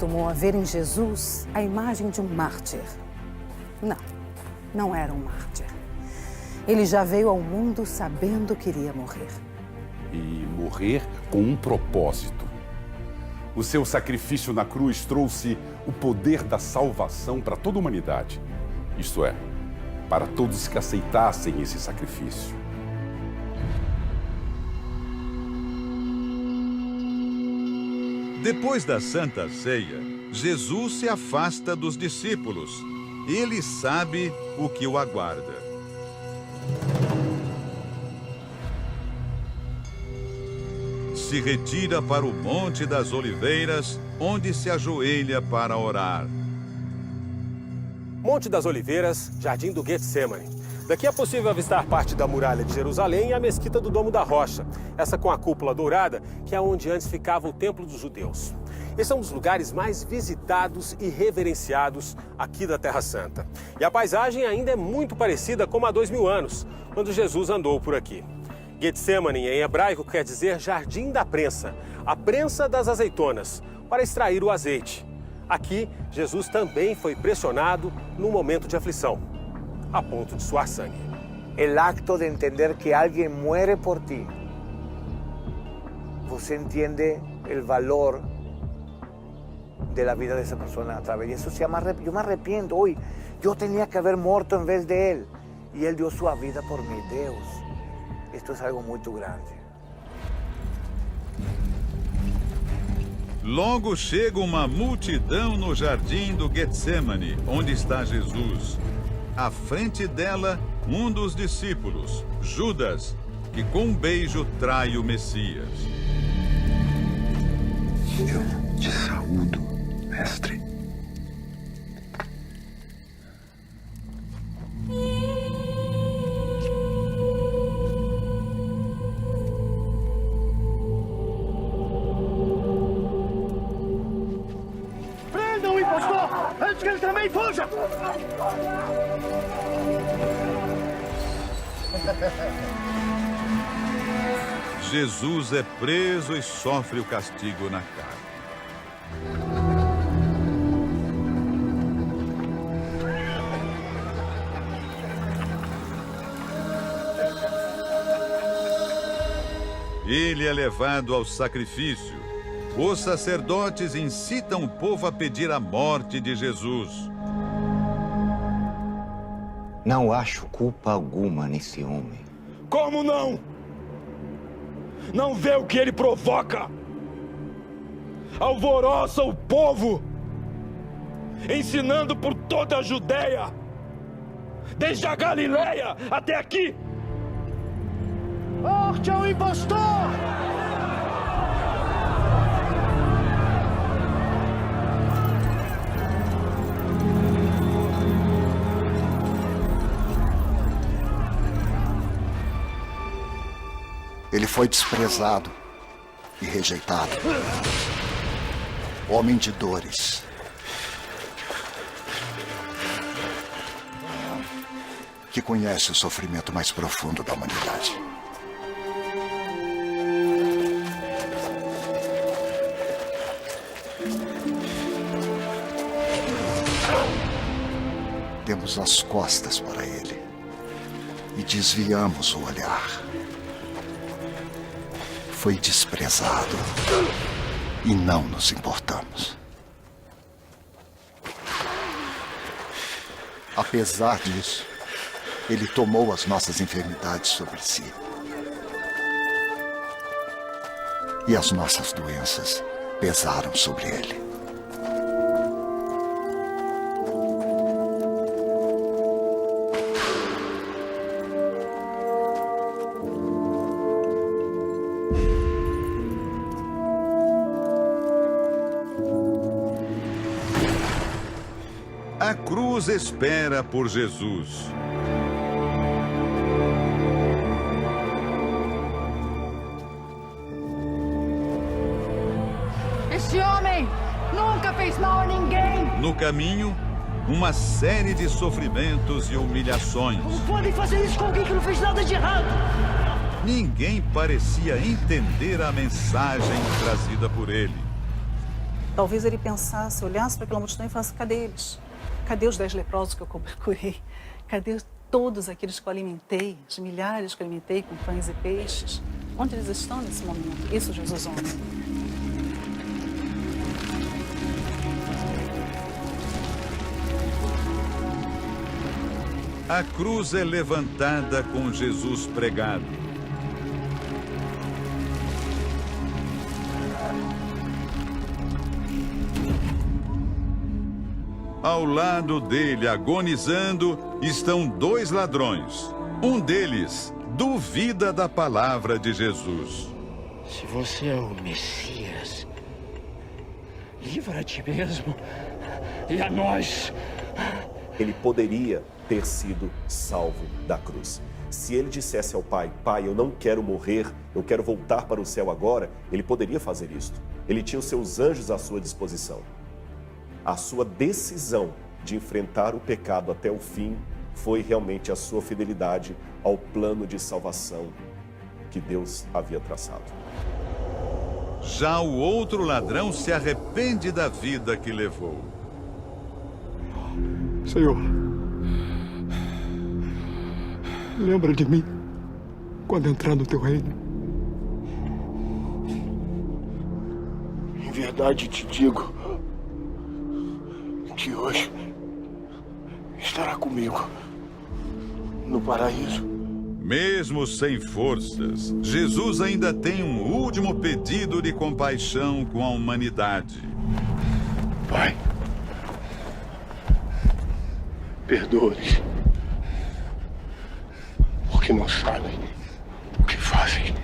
costumou a ver em Jesus a imagem de um mártir. Não, não era um mártir. Ele já veio ao mundo sabendo que iria morrer. E morrer com um propósito. O seu sacrifício na cruz trouxe o poder da salvação para toda a humanidade. Isto é, para todos que aceitassem esse sacrifício. Depois da Santa Ceia, Jesus se afasta dos discípulos. Ele sabe o que o aguarda. Se retira para o Monte das Oliveiras, onde se ajoelha para orar. Monte das Oliveiras, Jardim do Getsemane. Daqui é possível avistar parte da muralha de Jerusalém e a mesquita do Domo da Rocha, essa com a cúpula dourada, que é onde antes ficava o Templo dos Judeus. Esse é um dos lugares mais visitados e reverenciados aqui da Terra Santa. E a paisagem ainda é muito parecida com há 2000 anos, quando Jesus andou por aqui. Getsemane, em hebraico, quer dizer Jardim da Prensa, a prensa das azeitonas, para extrair o azeite. Aqui, Jesus também foi pressionado num momento de aflição, a ponto de suar sangue. El acto de entender que alguien muere por ti, você entende el valor de la vida de esa persona a través. Y eso se llama, yo me arrepiento hoy, yo tenía que haber muerto en vez de él, y él dio su vida por mí, Deus. Esto es algo muito grande. Logo chega uma multidão no jardim do Getsemane, onde está Jesus. À frente dela, um dos discípulos, Judas, que com um beijo trai o Messias. Eu te saúdo, mestre. Prendam o impostor antes que ele também fuja! Jesus é preso e sofre o castigo na carne. Ele é levado ao sacrifício. Os sacerdotes incitam o povo a pedir a morte de Jesus. Não acho culpa alguma nesse homem. Como não? Não vê o que ele provoca? Alvoroça o povo, ensinando por toda a Judéia, desde a Galileia até aqui. Morte ao impostor! Ele foi desprezado e rejeitado. Homem de dores. Que conhece o sofrimento mais profundo da humanidade. Demos as costas para ele e desviamos o olhar. Foi desprezado e não nos importamos. Apesar disso, ele tomou as nossas enfermidades sobre si. E as nossas doenças pesaram sobre ele. A cruz espera por Jesus. Esse homem nunca fez mal a ninguém. No caminho, uma série de sofrimentos e humilhações. Como podem fazer isso com alguém que não fez nada de errado? Ninguém parecia entender a mensagem trazida por ele. Talvez ele pensasse, olhasse para aquela multidão e falasse, cadê eles? Cadê os 10 leprosos que eu curei? Cadê todos aqueles que eu alimentei, os milhares que eu alimentei com pães e peixes? Onde eles estão nesse momento? Isso Jesus honra. A cruz é levantada com Jesus pregado. Ao lado dele, agonizando, estão 2 ladrões. Um deles duvida da palavra de Jesus. Se você é o Messias, livra a ti mesmo e a nós. Ele poderia ter sido salvo da cruz. Se ele dissesse ao Pai, Pai, eu não quero morrer, eu quero voltar para o céu agora, ele poderia fazer isto. Ele tinha os seus anjos à sua disposição. A sua decisão de enfrentar o pecado até o fim foi realmente a sua fidelidade ao plano de salvação que Deus havia traçado. Já o outro ladrão se arrepende da vida que levou. Senhor, lembra de mim quando entrar no teu reino. Em verdade te digo que hoje estará comigo no paraíso. Mesmo sem forças, Jesus ainda tem um último pedido de compaixão com a humanidade. Pai, perdoa-lhes, porque não sabem o que fazem.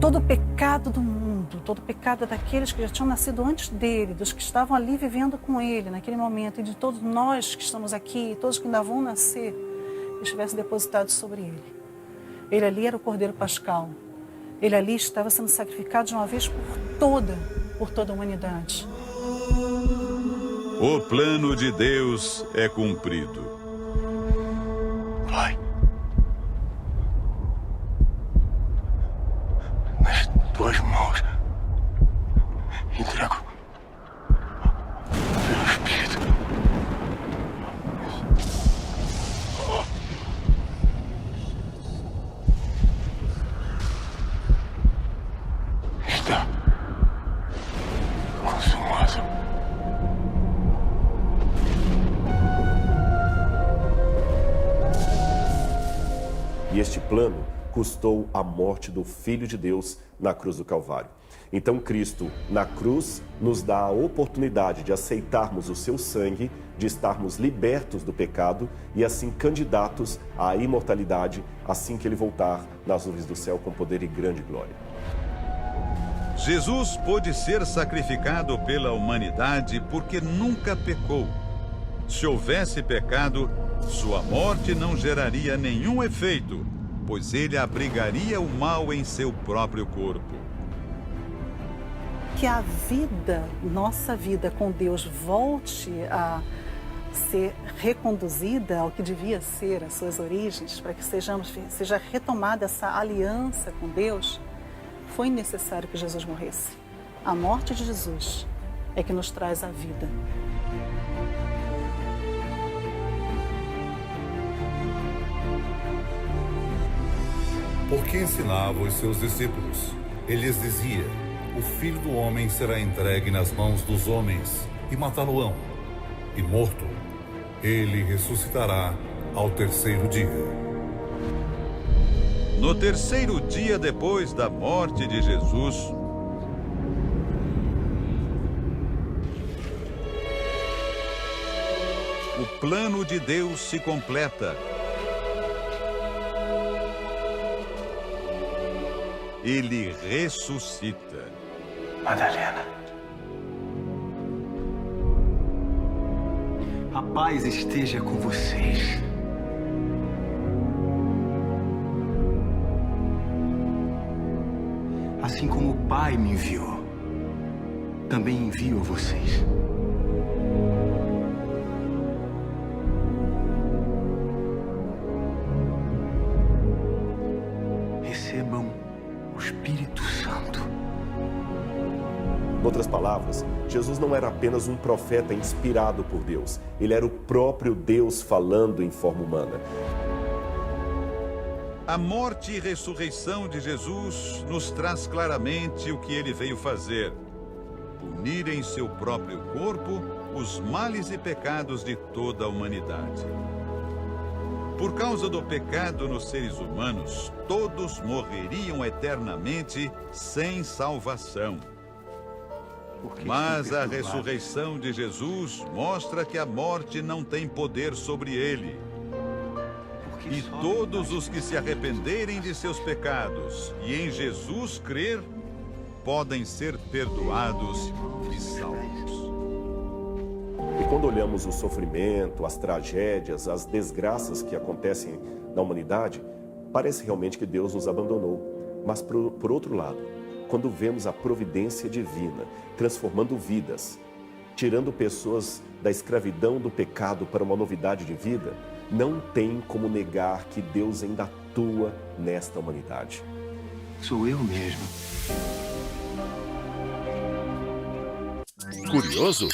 Todo o pecado do mundo, todo o pecado daqueles que já tinham nascido antes dele, dos que estavam ali vivendo com ele naquele momento, e de todos nós que estamos aqui, todos que ainda vão nascer, estivesse depositado sobre ele. Ele ali era o Cordeiro Pascal. Ele ali estava sendo sacrificado de uma vez por toda a humanidade. O plano de Deus é cumprido. Pai, nas tuas mãos entrego o meu espírito. Está consumado. E este plano custou a morte do Filho de Deus na cruz do Calvário. Então Cristo, na cruz, nos dá a oportunidade de aceitarmos o seu sangue, de estarmos libertos do pecado e assim candidatos à imortalidade assim que ele voltar nas nuvens do céu com poder e grande glória. Jesus pôde ser sacrificado pela humanidade porque nunca pecou. Se houvesse pecado, sua morte não geraria nenhum efeito, pois ele abrigaria o mal em seu próprio corpo. Que a vida, nossa vida com Deus, volte a ser reconduzida ao que devia ser, as suas origens, para que seja retomada essa aliança com Deus, foi necessário que Jesus morresse. A morte de Jesus é que nos traz a vida. Porque ensinava os seus discípulos. Ele lhes dizia: o Filho do Homem será entregue nas mãos dos homens e matá-lo-ão. E morto, ele ressuscitará ao terceiro dia. No terceiro dia depois da morte de Jesus, o plano de Deus se completa. Ele ressuscita. Madalena. A paz esteja com vocês. Assim como o Pai me enviou, também envio a vocês. Recebam o Espírito Santo. palavras, Jesus não era apenas um profeta inspirado por Deus. Ele era o próprio Deus falando em forma humana. A morte e ressurreição de Jesus nos traz claramente o que ele veio fazer: punir em seu próprio corpo os males e pecados de toda a humanidade. Por causa do pecado nos seres humanos, todos morreriam eternamente sem salvação. Mas a ressurreição de Jesus mostra que a morte não tem poder sobre ele. E todos os que se arrependerem de seus pecados e em Jesus crer, podem ser perdoados e salvos. E quando olhamos o sofrimento, as tragédias, as desgraças que acontecem na humanidade, parece realmente que Deus nos abandonou. Mas, por outro lado, quando vemos a providência divina transformando vidas, tirando pessoas da escravidão do pecado para uma novidade de vida, não tem como negar que Deus ainda atua nesta humanidade. Sou eu mesmo. Curioso?